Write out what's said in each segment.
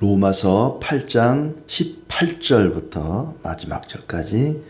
로마서 8장 18절부터 마지막 절까지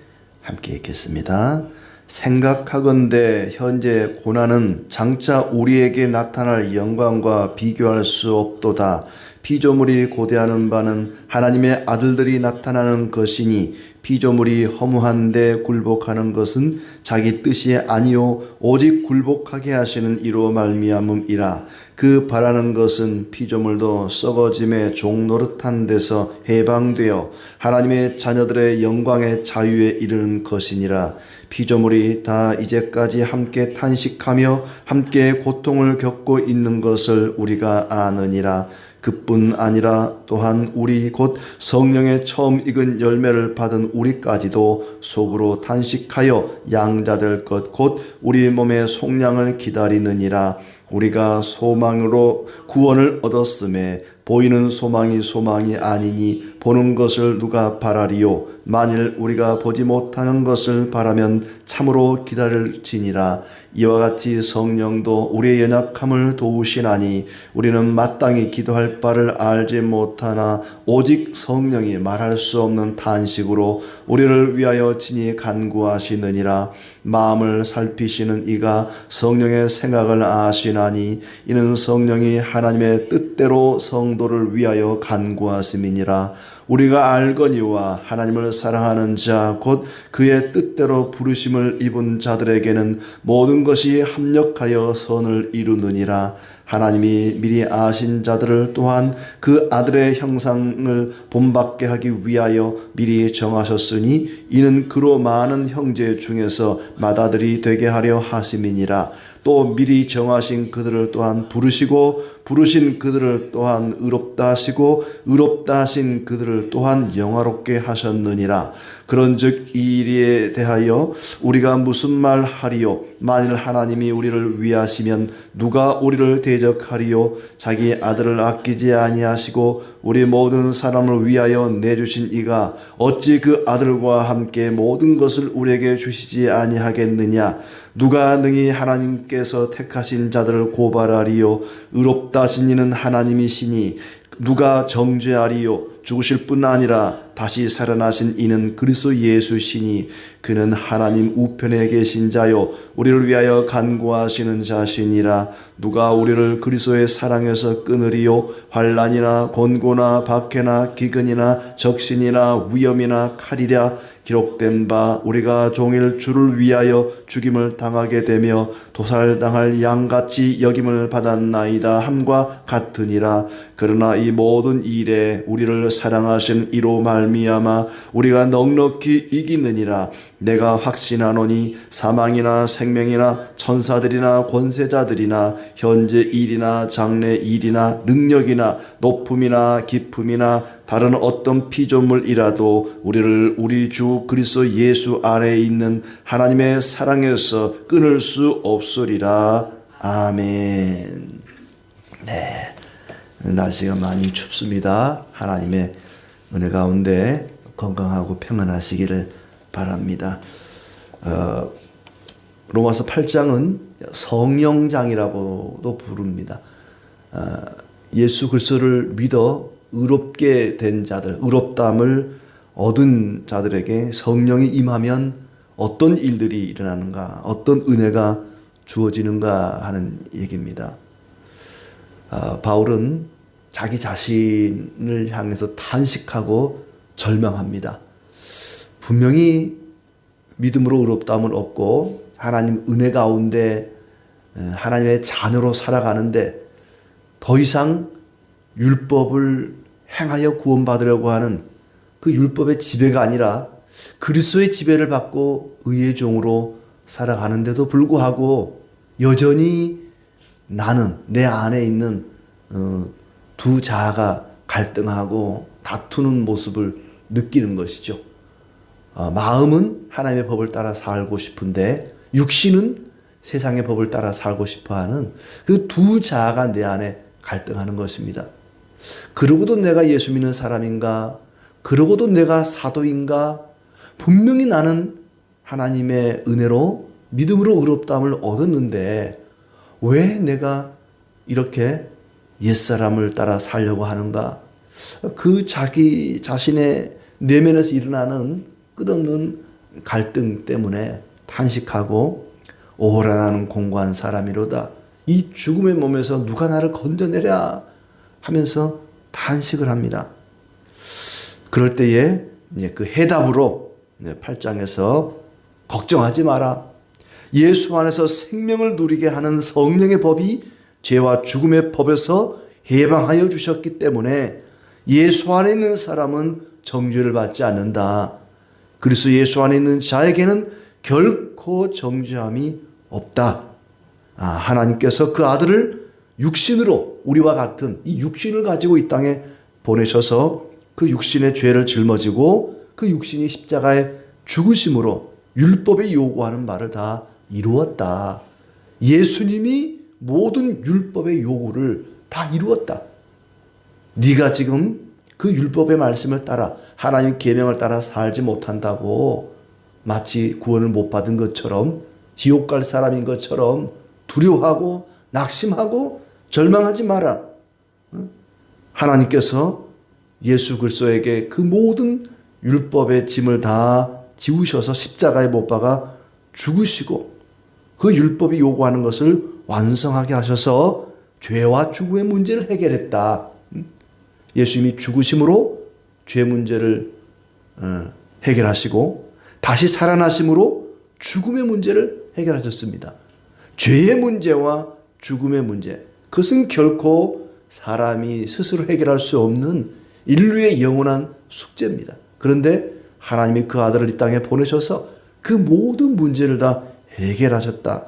함께 읽겠습니다. 생각하건대 현재 고난은 장차 우리에게 나타날 영광과 비교할 수 없도다. 피조물이 고대하는 바는 하나님의 아들들이 나타나는 것이니 피조물이 허무한데 굴복하는 것은 자기 뜻이 아니요 오직 굴복하게 하시는 이로 말미암음이라. 그 바라는 것은 피조물도 썩어짐의 종노릇한 데서 해방되어 하나님의 자녀들의 영광의 자유에 이르는 것이니라. 피조물이 다 이제까지 함께 탄식하며 함께 고통을 겪고 있는 것을 우리가 아느니라. 그뿐 아니라 또한 우리 곧 성령의 처음 익은 열매를 받은 우리까지도 속으로 탄식하여 양자될 것 곧 우리 몸의 속량을 기다리느니라. 우리가 소망으로 구원을 얻었음에 보이는 소망이 아니니 보는 것을 누가 바라리요. 만일 우리가 보지 못하는 것을 바라면 참으로 기다릴지니라. 이와 같이 성령도 우리의 연약함을 도우시나니 우리는 마땅히 기도할 바를 알지 못하나 오직 성령이 말할 수 없는 탄식으로 우리를 위하여 친히 간구하시느니라. 마음을 살피시는 이가 성령의 생각을 아시나니 이는 성령이 하나님의 뜻대로 성도를 위하여 간구하심이니라. 우리가 알거니와 하나님을 사랑하는 자 곧 그의 뜻대로 부르심을 입은 자들에게는 모든 것이 합력하여 선을 이루느니라. 하나님이 미리 아신 자들을 또한 그 아들의 형상을 본받게 하기 위하여 미리 정하셨으니 이는 그로 많은 형제 중에서 맏아들이 되게 하려 하심이니라. 또 미리 정하신 그들을 또한 부르시고 부르신 그들을 또한 의롭다 하시고 의롭다 하신 그들을 또한 영화롭게 하셨느니라. 그런즉 이 일에 대하여 우리가 무슨 말 하리요? 만일 하나님이 우리를 위하시면 누가 우리를 대적하리요? 자기 아들을 아끼지 아니하시고 우리 모든 사람을 위하여 내주신 이가 어찌 그 아들과 함께 모든 것을 우리에게 주시지 아니하겠느냐? 누가 능히 하나님께서 택하신 자들을 고발하리요? 의롭다 하신 이는 하나님이시니 누가 정죄하리요? 죽으실 뿐 아니라 다시 살아나신 이는 그리스도 예수시니 그는 하나님 우편에 계신 자요 우리를 위하여 간구하시는 자시니라. 누가 우리를 그리스도의 사랑에서 끊으리요? 환난이나 곤고나 박해나 기근이나 적신이나 위험이나 칼이랴. 기록된 바 우리가 종일 주를 위하여 죽임을 당하게 되며 도살당할 양같이 여김을 받았나이다 함과 같으니라. 그러나 이 모든 일에 우리를 사랑하신 이로 말미암아 우리가 넉넉히 이기느니라. 내가 확신하노니 사망이나 생명이나 천사들이나 권세자들이나 현재 일이나 장래 일이나 능력이나 높음이나 깊음이나 다른 어떤 피조물이라도 우리를 우리 주 그리스도 예수 안에 있는 하나님의 사랑에서 끊을 수 없으리라. 아멘. 네, 날씨가 많이 춥습니다. 하나님의 은혜 가운데 건강하고 평안하시기를 바랍니다. 로마서 8장은 성령장이라고도 부릅니다. 예수 그리스도를 믿어 의롭게 된 자들, 의롭다함을 얻은 자들에게 성령이 임하면 어떤 일들이 일어나는가, 어떤 은혜가 주어지는가 하는 얘기입니다. 바울은 자기 자신을 향해서 탄식하고 절망합니다. 분명히 믿음으로 의롭다함을 얻고 하나님 은혜 가운데 하나님의 자녀로 살아가는데 더 이상 율법을 행하여 구원받으려고 하는 그 율법의 지배가 아니라 그리스도의 지배를 받고 의의 종으로 살아가는데도 불구하고 여전히 나는 내 안에 있는 두 자아가 갈등하고 다투는 모습을 느끼는 것이죠. 마음은 하나님의 법을 따라 살고 싶은데 육신은 세상의 법을 따라 살고 싶어하는 그 두 자아가 내 안에 갈등하는 것입니다. 그러고도 내가 예수 믿는 사람인가? 그러고도 내가 사도인가? 분명히 나는 하나님의 은혜로 믿음으로 의롭다함을 얻었는데 왜 내가 이렇게 옛사람을 따라 살려고 하는가? 그 자기 자신의 내면에서 일어나는 끝없는 갈등 때문에 탄식하고 오호라 나는 공고한 사람이로다. 이 죽음의 몸에서 누가 나를 건져내랴 하면서 탄식을 합니다. 그럴 때에 그 해답으로 8장에서 걱정하지 마라. 예수 안에서 생명을 누리게 하는 성령의 법이 죄와 죽음의 법에서 해방하여 주셨기 때문에 예수 안에 있는 사람은 정죄를 받지 않는다. 그리스도 예수 안에 있는 자에게는 결코 정죄함이 없다. 하나님께서 그 아들을 육신으로 우리와 같은 이 육신을 가지고 이 땅에 보내셔서 그 육신의 죄를 짊어지고 그 육신이 십자가에 죽으심으로 율법이 요구하는 바를 다 이루었다. 예수님이 모든 율법의 요구를 다 이루었다. 네가 지금 그 율법의 말씀을 따라 하나님 계명을 따라 살지 못한다고 마치 구원을 못 받은 것처럼 지옥 갈 사람인 것처럼 두려워하고 낙심하고 절망하지 마라. 하나님께서 예수 그리스도에게 그 모든 율법의 짐을 다 지우셔서 십자가에 못 박아 죽으시고 그 율법이 요구하는 것을 완성하게 하셔서 죄와 죽음의 문제를 해결했다. 예수님이 죽으심으로 죄 문제를 해결하시고 다시 살아나심으로 죽음의 문제를 해결하셨습니다. 죄의 문제와 죽음의 문제, 그것은 결코 사람이 스스로 해결할 수 없는 인류의 영원한 숙제입니다. 그런데 하나님이 그 아들을 이 땅에 보내셔서 그 모든 문제를 다 해결하셨다.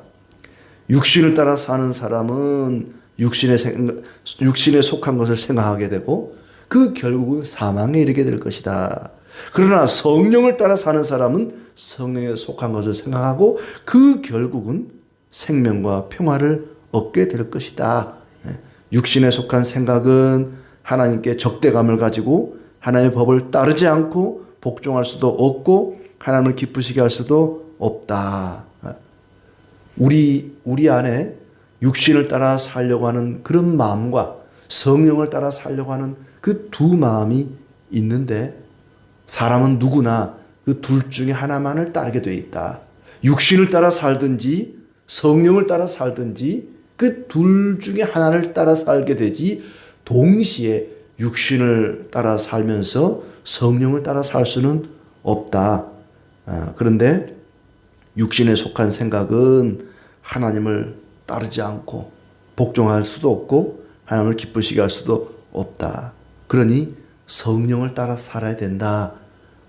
육신을 따라 사는 사람은 육신에 속한 것을 생각하게 되고 그 결국은 사망에 이르게 될 것이다. 그러나 성령을 따라 사는 사람은 성령에 속한 것을 생각하고 그 결국은 생명과 평화를 얻게 될 것이다. 육신에 속한 생각은 하나님께 적대감을 가지고 하나님의 법을 따르지 않고 복종할 수도 없고 하나님을 기쁘시게 할 수도 없다. 우리 안에 육신을 따라 살려고 하는 그런 마음과 성령을 따라 살려고 하는 그 두 마음이 있는데 사람은 누구나 그 둘 중에 하나만을 따르게 돼 있다. 육신을 따라 살든지 성령을 따라 살든지 그 둘 중에 하나를 따라 살게 되지 동시에 육신을 따라 살면서 성령을 따라 살 수는 없다. 그런데 육신에 속한 생각은 하나님을 따르지 않고 복종할 수도 없고 하나님을 기쁘시게 할 수도 없다. 그러니 성령을 따라 살아야 된다.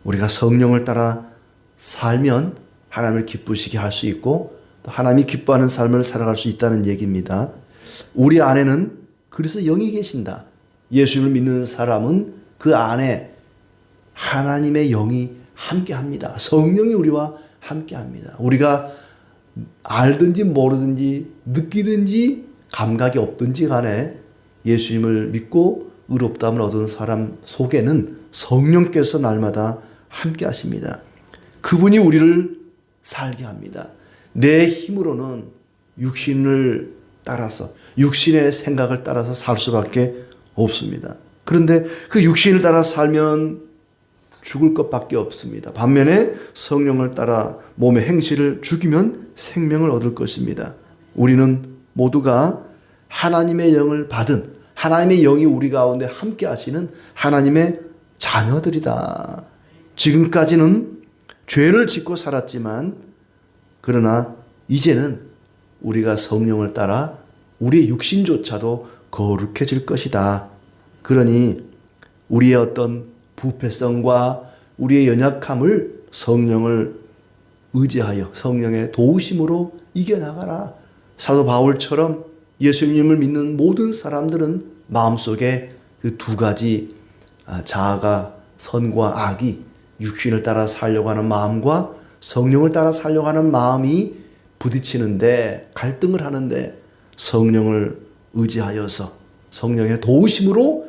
우리가 성령을 따라 살면 하나님을 기쁘시게 할 수 있고 또 하나님이 기뻐하는 삶을 살아갈 수 있다는 얘기입니다. 우리 안에는 그래서 영이 계신다. 예수를 믿는 사람은 그 안에 하나님의 영이 함께합니다. 성령이 우리와 함께합니다. 우리가 알든지 모르든지 느끼든지 감각이 없든지 간에 예수님을 믿고 의롭다함을 얻은 사람 속에는 성령께서 날마다 함께하십니다. 그분이 우리를 살게 합니다. 내 힘으로는 육신을 따라서 육신의 생각을 따라서 살 수밖에 없습니다. 그런데 그 육신을 따라 살면 죽을 것밖에 없습니다. 반면에 성령을 따라 몸의 행실을 죽이면 생명을 얻을 것입니다. 우리는 모두가 하나님의 영을 받은 하나님의 영이 우리 가운데 함께 하시는 하나님의 자녀들이다. 지금까지는 죄를 짓고 살았지만 그러나 이제는 우리가 성령을 따라 우리의 육신조차도 거룩해질 것이다. 그러니 우리의 어떤 부패성과 우리의 연약함을 성령을 의지하여 성령의 도우심으로 이겨나가라. 사도 바울처럼 예수님을 믿는 모든 사람들은 마음속에 그 두 가지 자아가 선과 악이 육신을 따라 살려고 하는 마음과 성령을 따라 살려고 하는 마음이 부딪히는데 갈등을 하는데 성령을 의지하여서 성령의 도우심으로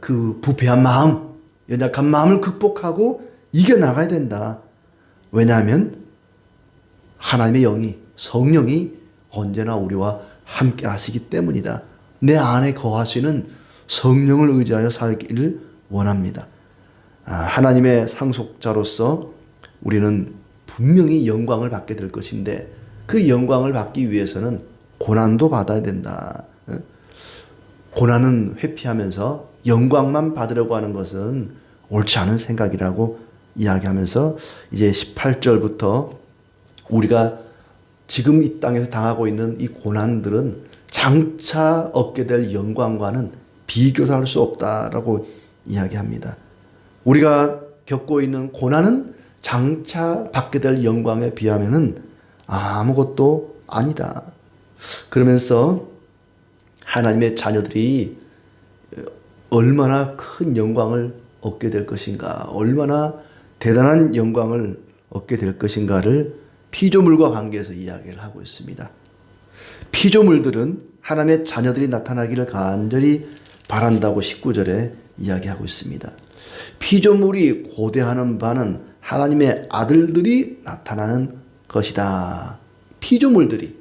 그 부패한 마음, 연약한 마음을 극복하고 이겨나가야 된다. 왜냐하면 하나님의 영이 성령이 언제나 우리와 함께 하시기 때문이다. 내 안에 거하시는 성령을 의지하여 살기를 원합니다. 하나님의 상속자로서 우리는 분명히 영광을 받게 될 것인데 그 영광을 받기 위해서는 고난도 받아야 된다. 고난은 회피하면서 영광만 받으려고 하는 것은 옳지 않은 생각이라고 이야기하면서 이제 18절부터 우리가 지금 이 땅에서 당하고 있는 이 고난들은 장차 얻게 될 영광과는 비교도 할 수 없다라고 이야기합니다. 우리가 겪고 있는 고난은 장차 받게 될 영광에 비하면은 아무것도 아니다. 그러면서 하나님의 자녀들이 얼마나 큰 영광을 얻게 될 것인가, 얼마나 대단한 영광을 얻게 될 것인가를 피조물과 관계해서 이야기를 하고 있습니다. 피조물들은 하나님의 자녀들이 나타나기를 간절히 바란다고 19절에 이야기하고 있습니다. 피조물이 고대하는 바는 하나님의 아들들이 나타나는 것이다. 피조물들이,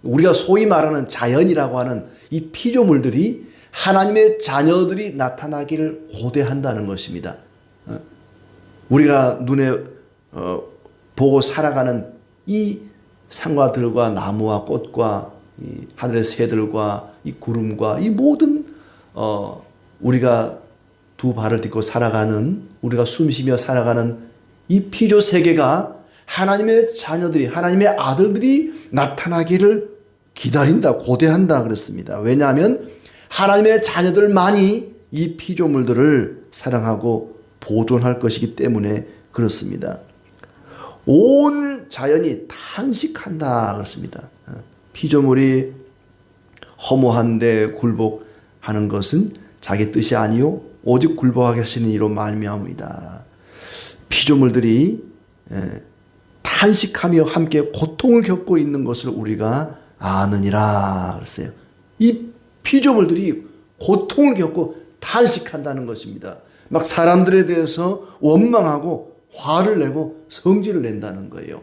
우리가 소위 말하는 자연이라고 하는 이 피조물들이 하나님의 자녀들이 나타나기를 고대한다는 것입니다. 우리가 눈에 보고 살아가는 이 산과 들과 나무와 꽃과 이 하늘의 새들과 이 구름과 이 모든 우리가 두 발을 딛고 살아가는, 우리가 숨쉬며 살아가는 이 피조 세계가 하나님의 자녀들이, 하나님의 아들들이 나타나기를 기다린다, 고대한다 그랬습니다. 왜냐하면 하나님의 자녀들만이 이 피조물들을 사랑하고 보존할 것이기 때문에 그렇습니다. 온 자연이 탄식한다 그렇습니다. 피조물이 허무한데 굴복하는 것은 자기 뜻이 아니요 오직 굴복하게 하시는 이로 말미암이다. 피조물들이 탄식하며 함께 고통을 겪고 있는 것을 우리가 아느니라 그랬어요. 이 피조물들이 고통을 겪고 탄식한다는 것입니다. 막 사람들에 대해서 원망하고 화를 내고 성질을 낸다는 거예요.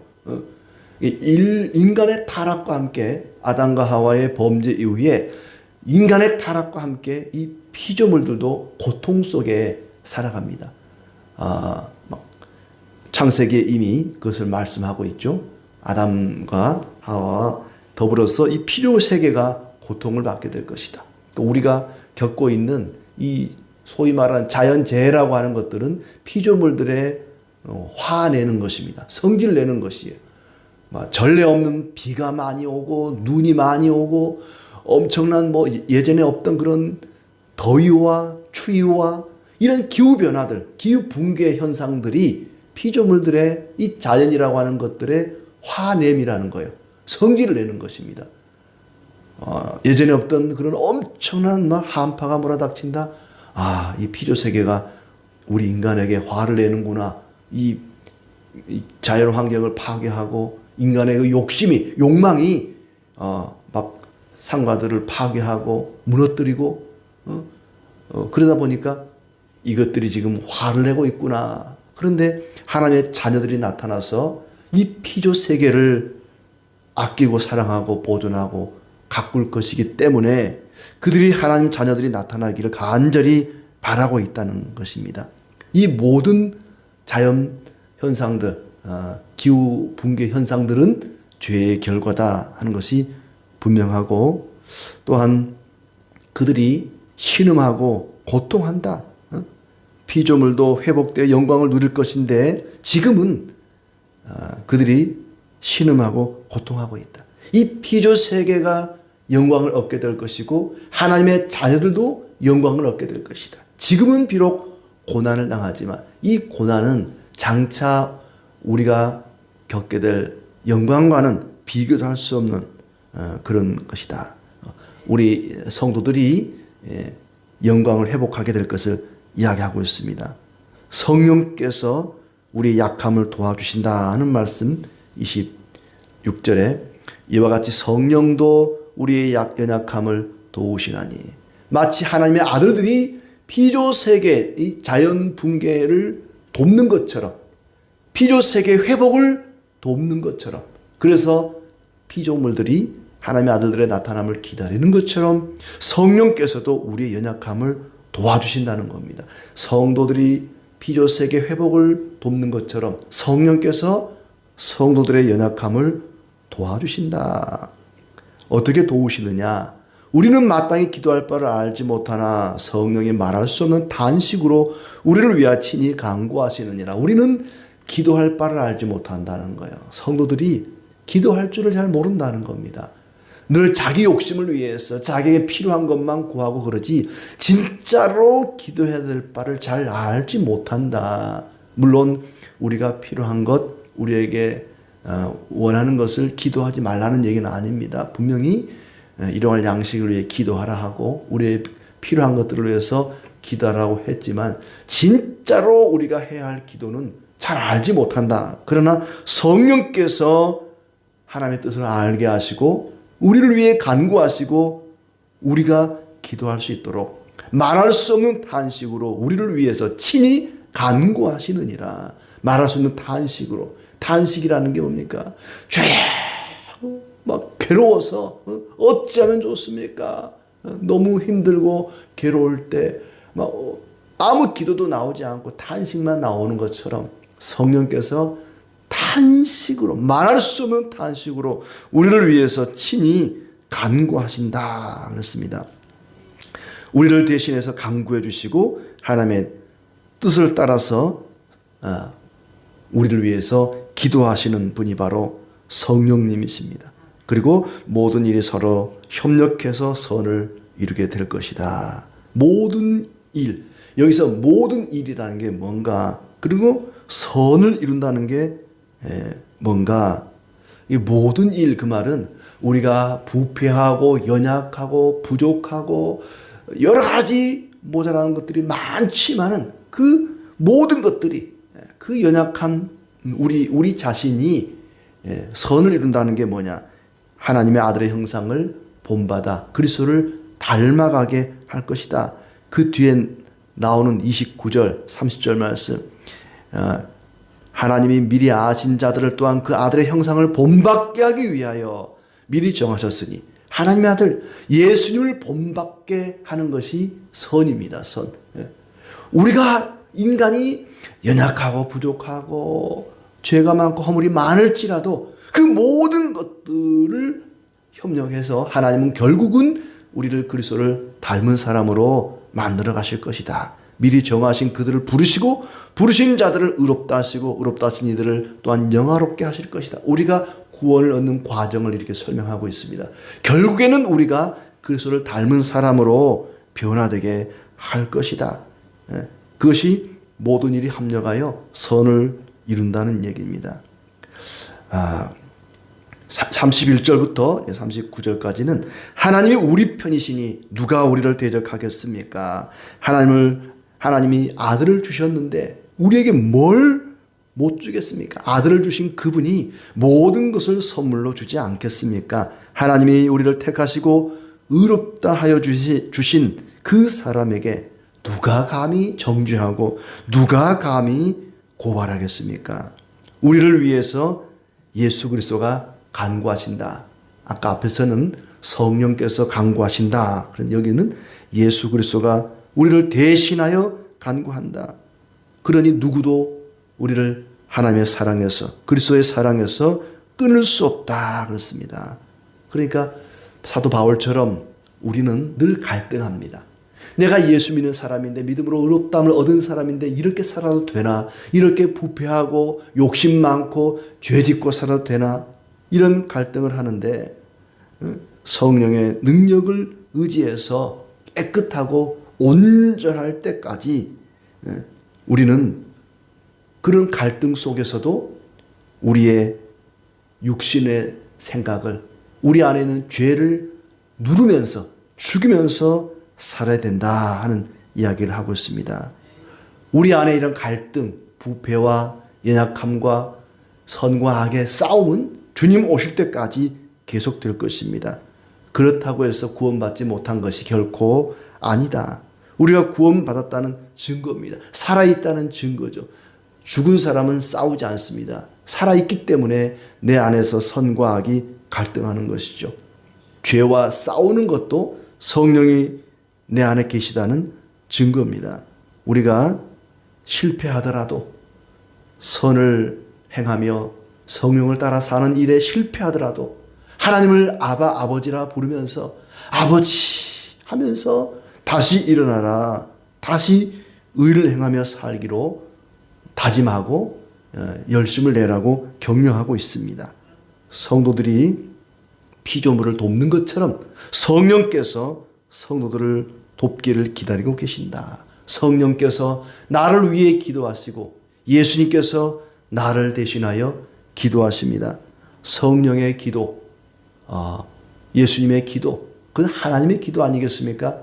인간의 타락과 함께, 아담과 하와의 범죄 이후에 인간의 타락과 함께 이 피조물들도 고통 속에 살아갑니다. 창세기에 이미 그것을 말씀하고 있죠. 아담과 하와와 더불어서 이 피조 세계가 고통을 받게 될 것이다. 우리가 겪고 있는 이 소위 말하는 자연재해라고 하는 것들은 피조물들의 화내는 것입니다. 성질 내는 것이에요. 전례 없는 비가 많이 오고 눈이 많이 오고 엄청난 예전에 없던 그런 더위와 추위와 이런 기후 변화들, 기후 붕괴 현상들이 피조물들의 이 자연이라고 하는 것들의 화냄이라는 거예요. 성질을 내는 것입니다. 예전에 없던 그런 엄청난 한파가 몰아닥친다. 이 피조 세계가 우리 인간에게 화를 내는구나. 이 자연 환경을 파괴하고 인간의 그 욕망이 막 상가들을 파괴하고 무너뜨리고 그러다 보니까 이것들이 지금 화를 내고 있구나. 그런데 하나님의 자녀들이 나타나서 이 피조 세계를 아끼고 사랑하고 보존하고 가꿀 것이기 때문에 그들이 하나님 자녀들이 나타나기를 간절히 바라고 있다는 것입니다. 이 모든 자연 현상들, 기후 붕괴 현상들은 죄의 결과다 하는 것이 분명하고, 또한 그들이 신음하고 고통한다. 피조물도 회복되어 영광을 누릴 것인데 지금은 그들이 신음하고 고통하고 있다. 이 피조 세계가 영광을 얻게 될 것이고 하나님의 자녀들도 영광을 얻게 될 것이다. 지금은 비록 고난을 당하지만 이 고난은 장차 우리가 겪게 될 영광과는 비교도 할 수 없는 그런 것이다. 우리 성도들이 영광을 회복하게 될 것을 이야기하고 있습니다. 성령께서 우리의 약함을 도와주신다는 말씀 26절에 이와 같이 성령도 우리의 연약함을 도우시나니, 마치 하나님의 아들들이 피조 세계 이 자연 붕괴를 돕는 것처럼, 피조 세계 회복을 돕는 것처럼, 그래서 피조물들이 하나님의 아들들의 나타남을 기다리는 것처럼 성령께서도 우리의 연약함을 도와주신다는 겁니다. 성도들이 피조세계 회복을 돕는 것처럼 성령께서 성도들의 연약함을 도와주신다. 어떻게 도우시느냐? 우리는 마땅히 기도할 바를 알지 못하나 성령이 말할 수 없는 단식으로 우리를 위하여 친히 간구하시느니라. 우리는 기도할 바를 알지 못한다는 거예요. 성도들이 기도할 줄을 잘 모른다는 겁니다. 늘 자기 욕심을 위해서 자기에게 필요한 것만 구하고 그러지 진짜로 기도해야 될 바를 잘 알지 못한다. 물론 우리가 필요한 것, 우리에게 원하는 것을 기도하지 말라는 얘기는 아닙니다. 분명히 일용할 양식을 위해 기도하라 하고 우리의 필요한 것들을 위해서 기도하라고 했지만 진짜로 우리가 해야 할 기도는 잘 알지 못한다. 그러나 성령께서 하나님의 뜻을 알게 하시고 우리를 위해 간구하시고 우리가 기도할 수 있도록 말할 수 없는 탄식으로 우리를 위해서 친히 간구하시느니라. 말할 수 없는 탄식으로. 탄식이라는 게 뭡니까? 막 괴로워서 어찌하면 좋습니까? 너무 힘들고 괴로울 때 막 아무 기도도 나오지 않고 탄식만 나오는 것처럼 성령께서 탄식으로, 말할 수 없는 탄식으로 우리를 위해서 친히 간구하신다 그랬습니다. 우리를 대신해서 간구해 주시고 하나님의 뜻을 따라서 우리를 위해서 기도하시는 분이 바로 성령님이십니다. 그리고 모든 일이 서로 협력해서 선을 이루게 될 것이다. 모든 일, 여기서 모든 일이라는 게 뭔가, 그리고 선을 이룬다는 게 뭔가, 이 모든 일, 그 말은 우리가 부패하고 연약하고 부족하고 여러 가지 모자라는 것들이 많지만은 그 모든 것들이, 그 연약한 우리 자신이 선을 이룬다는 게 뭐냐? 하나님의 아들의 형상을 본받아 그리스도를 닮아가게 할 것이다. 그 뒤에 나오는 29절 30절 말씀, 하나님이 미리 아신 자들을 또한 그 아들의 형상을 본받게 하기 위하여 미리 정하셨으니, 하나님의 아들 예수님을 본받게 하는 것이 선입니다. 선. 우리가 인간이 연약하고 부족하고 죄가 많고 허물이 많을지라도 그 모든 것들을 협력해서 하나님은 결국은 우리를 그리스도를 닮은 사람으로 만들어 가실 것이다. 미리 정하신 그들을 부르시고 부르신 자들을 의롭다 하시고 의롭다 하신 이들을 또한 영화롭게 하실 것이다. 우리가 구원을 얻는 과정을 이렇게 설명하고 있습니다. 결국에는 우리가 그리스도를 닮은 사람으로 변화되게 할 것이다. 그것이 모든 일이 합력하여 선을 이룬다는 얘기입니다. 31절부터 39절까지는 하나님이 우리 편이시니 누가 우리를 대적하겠습니까? 하나님이 아들을 주셨는데 우리에게 뭘 못 주겠습니까? 아들을 주신 그분이 모든 것을 선물로 주지 않겠습니까? 하나님이 우리를 택하시고 의롭다 하여 주신 그 사람에게 누가 감히 정죄하고 누가 감히 고발하겠습니까? 우리를 위해서 예수 그리스도가 간구하신다. 아까 앞에서는 성령께서 간구하신다. 그런데 여기는 예수 그리스도가 우리를 대신하여 간구한다. 그러니 누구도 우리를 하나님의 사랑에서, 그리스도의 사랑에서 끊을 수 없다 그렇습니다. 그러니까 사도 바울처럼 우리는 늘 갈등합니다. 내가 예수 믿는 사람인데, 믿음으로 의롭다함을 얻은 사람인데 이렇게 살아도 되나? 이렇게 부패하고 욕심 많고 죄짓고 살아도 되나? 이런 갈등을 하는데 성령의 능력을 의지해서 깨끗하고 온전할 때까지 우리는 그런 갈등 속에서도 우리의 육신의 생각을, 우리 안에 있는 죄를 누르면서 죽이면서 살아야 된다 하는 이야기를 하고 있습니다. 우리 안에 이런 갈등, 부패와 연약함과 선과 악의 싸움은 주님 오실 때까지 계속될 것입니다. 그렇다고 해서 구원받지 못한 것이 결코 아니다. 우리가 구원받았다는 증거입니다. 살아있다는 증거죠. 죽은 사람은 싸우지 않습니다. 살아있기 때문에 내 안에서 선과 악이 갈등하는 것이죠. 죄와 싸우는 것도 성령이 내 안에 계시다는 증거입니다. 우리가 실패하더라도 선을 행하며 성령을 따라 사는 일에 실패하더라도 하나님을 아버지라 부르면서 아버지 하면서 다시 일어나라, 다시 의를 행하며 살기로 다짐하고 열심을 내라고 격려하고 있습니다. 성도들이 피조물을 돕는 것처럼 성령께서 성도들을 돕기를 기다리고 계신다. 성령께서 나를 위해 기도하시고 예수님께서 나를 대신하여 기도하십니다. 성령의 기도, 예수님의 기도, 그건 하나님의 기도 아니겠습니까?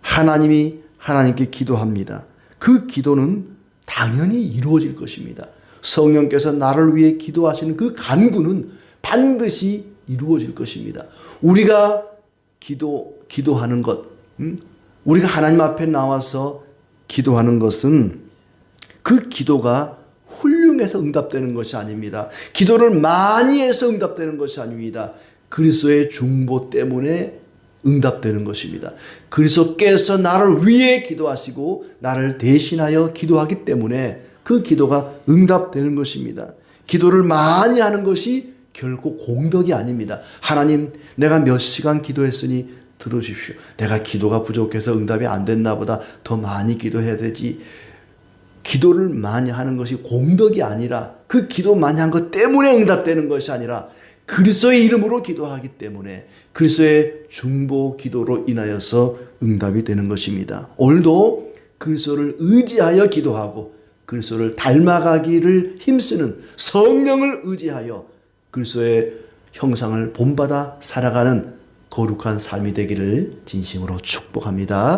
하나님이 하나님께 기도합니다. 그 기도는 당연히 이루어질 것입니다. 성령께서 나를 위해 기도하시는 그 간구는 반드시 이루어질 것입니다. 우리가 기도하는 것, 우리가 하나님 앞에 나와서 기도하는 것은 그 기도가 훌륭해서 응답되는 것이 아닙니다. 기도를 많이 해서 응답되는 것이 아닙니다. 그리스도의 중보 때문에 응답되는 것입니다. 그리스도께서 나를 위해 기도하시고 나를 대신하여 기도하기 때문에 그 기도가 응답되는 것입니다. 기도를 많이 하는 것이 결코 공덕이 아닙니다. 하나님, 내가 몇 시간 기도했으니 들어주십시오. 내가 기도가 부족해서 응답이 안 됐나 보다. 더 많이 기도해야 되지. 기도를 많이 하는 것이 공덕이 아니라 그 기도 많이 한 것 때문에 응답되는 것이 아니라 그리스도의 이름으로 기도하기 때문에 그리스도의 중보 기도로 인하여서 응답이 되는 것입니다. 오늘도 그리스도를 의지하여 기도하고 그리스도를 닮아가기를 힘쓰는 성령을 의지하여 그리스도의 형상을 본받아 살아가는 거룩한 삶이 되기를 진심으로 축복합니다.